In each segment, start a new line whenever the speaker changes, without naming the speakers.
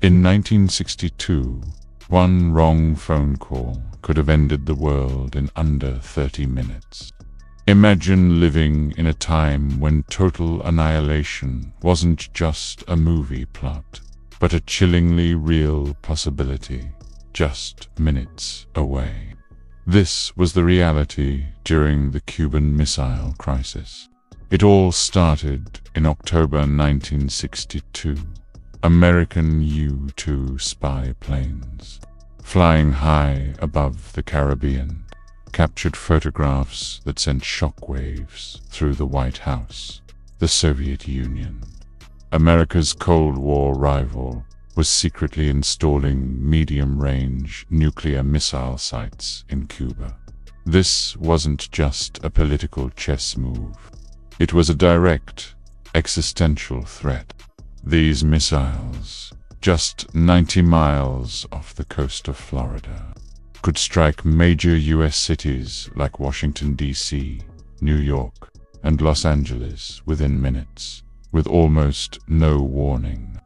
In 1962, one wrong phone call could have ended the world in under 30 minutes. Imagine living in a time when total annihilation wasn't just a movie plot, but a chillingly real possibility, just minutes away. This was the reality during the Cuban Missile Crisis. It all started in October 1962. American U-2 spy planes, flying high above the Caribbean, captured photographs that sent shockwaves through the White House. The Soviet Union, America's Cold War rival, was secretly installing medium-range nuclear missile sites in Cuba. This wasn't just a political chess move. It was a direct, existential threat. These missiles, just 90 miles off the coast of Florida, could strike major U.S. cities like Washington, D.C., New York, and Los Angeles within minutes, with almost no warning.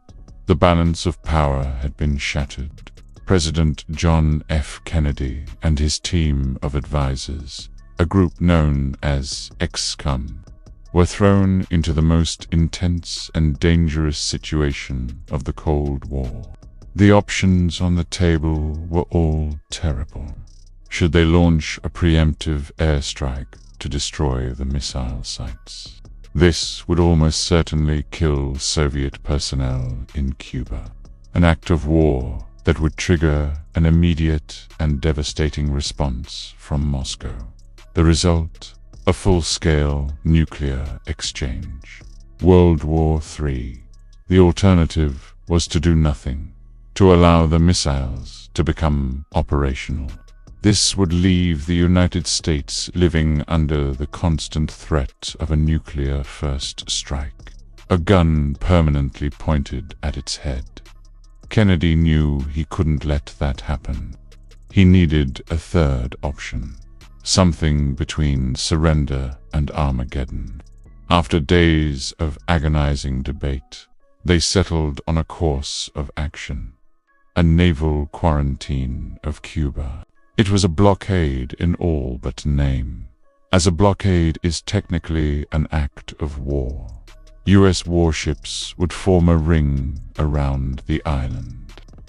The balance of power had been shattered. President John F. Kennedy and his team of advisors, a group known as ExCom, were thrown into the most intense and dangerous situation of the Cold War. The options on the table were all terrible. Should they launch a preemptive airstrike to destroy the missile sites? This would almost certainly kill Soviet personnel in Cuba, an act of war that would trigger an immediate and devastating response from Moscow. The result? A full-scale nuclear exchange. World War III. The alternative was to do nothing, to allow the missiles to become operational. This would leave the United States living under the constant threat of a nuclear first strike, a gun permanently pointed at its head. Kennedy knew he couldn't let that happen. He needed a third option. Something between surrender and Armageddon. After days of agonizing debate, they settled on a course of action: a naval quarantine of Cuba. It was a blockade in all but name, as a blockade is technically an act of war. U.S. warships would form a ring around the island,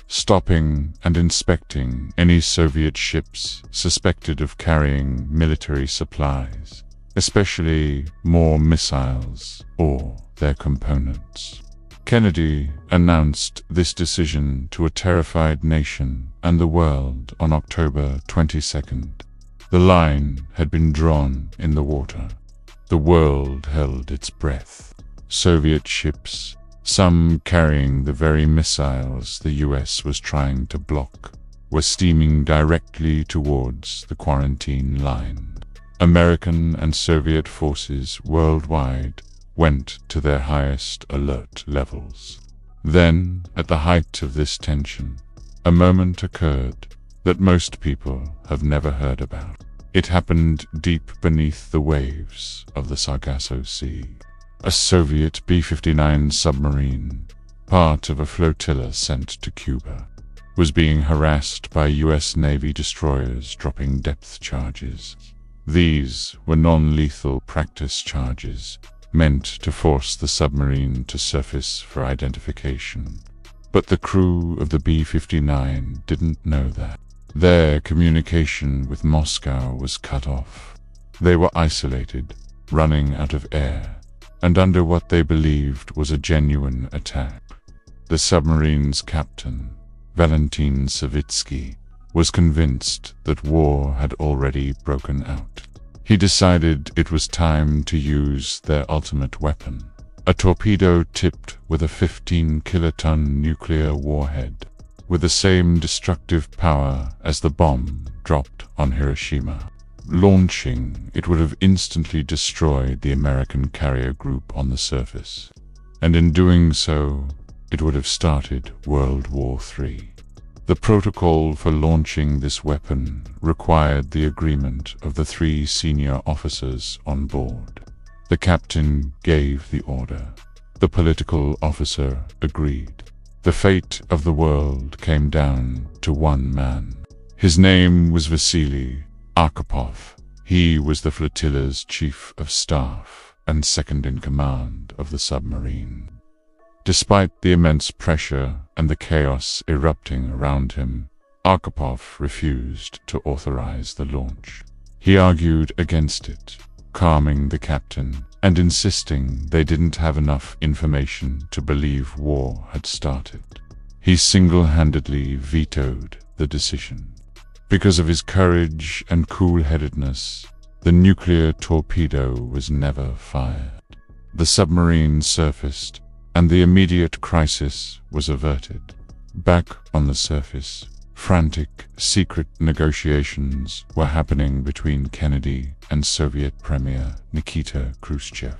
stopping and inspecting any Soviet ships suspected of carrying military supplies, especially more missiles or their components. Kennedy announced this decision to a terrified nation and the world on October 22nd. The line had been drawn in the water. The world held its breath. Soviet ships, some carrying the very missiles the U.S. was trying to block, were steaming directly towards the quarantine line. American and Soviet forces worldwide went to their highest alert levels. Then, at the height of this tension, a moment occurred that most people have never heard about. It happened deep beneath the waves of the Sargasso Sea. A Soviet B-59 submarine, part of a flotilla sent to Cuba, was being harassed by U.S. Navy destroyers dropping depth charges. These were non-lethal practice charges meant to force the submarine to surface for identification. But the crew of the B-59 didn't know that. Their communication with Moscow was cut off. They were isolated, running out of air, and under what they believed was a genuine attack. The submarine's captain, Valentin Savitsky, was convinced that war had already broken out. He decided it was time to use their ultimate weapon, a torpedo tipped with a 15-kiloton nuclear warhead, with the same destructive power as the bomb dropped on Hiroshima. Launching, it would have instantly destroyed the American carrier group on the surface, and in doing so, it would have started World War III. The protocol for launching this weapon required the agreement of the 3 senior officers on board. The captain gave the order. The political officer agreed. The fate of the world came down to one man. His name was Vasily Arkhipov. He was the flotilla's chief of staff and second in command of the submarine. Despite the immense pressure and the chaos erupting around him, Arkhipov refused to authorize the launch. He argued against it, calming the captain and insisting they didn't have enough information to believe war had started. He single-handedly vetoed the decision. Because of his courage and cool-headedness, the nuclear torpedo was never fired. The submarine surfaced, and the immediate crisis was averted. Back on the surface, frantic, secret negotiations were happening between Kennedy and Soviet Premier Nikita Khrushchev.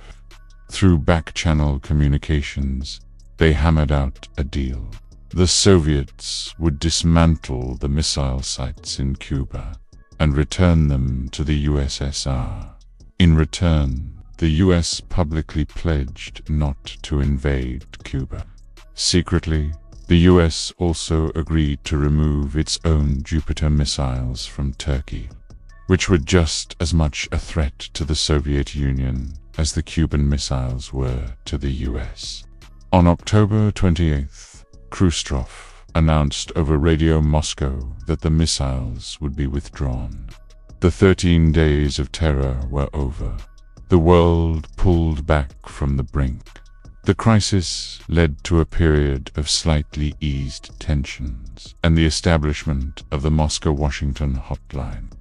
Through back-channel communications, they hammered out a deal. The Soviets would dismantle the missile sites in Cuba and return them to the USSR. In return, the US publicly pledged not to invade Cuba. Secretly, the US also agreed to remove its own Jupiter missiles from Turkey, which were just as much a threat to the Soviet Union as the Cuban missiles were to the US. On October 28th, Khrushchev announced over Radio Moscow that the missiles would be withdrawn. The 13 days of terror were over. The world pulled back from the brink. The crisis led to a period of slightly eased tensions and the establishment of the Moscow-Washington hotline,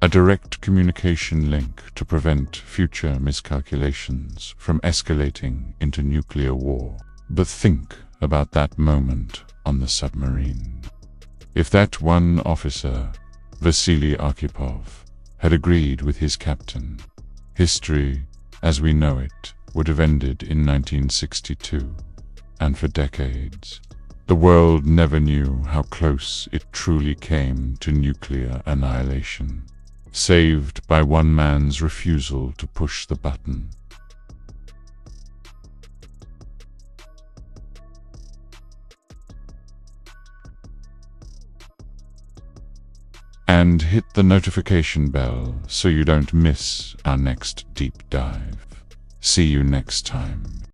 a direct communication link to prevent future miscalculations from escalating into nuclear war. But think about that moment on the submarine. If that one officer, Vasily Arkhipov, had agreed with his captain, history, as we know it, would have ended in 1962, and for decades, the world never knew how close it truly came to nuclear annihilation, saved by one man's refusal to push the button. And hit the notification bell so you don't miss our next deep dive. See you next time.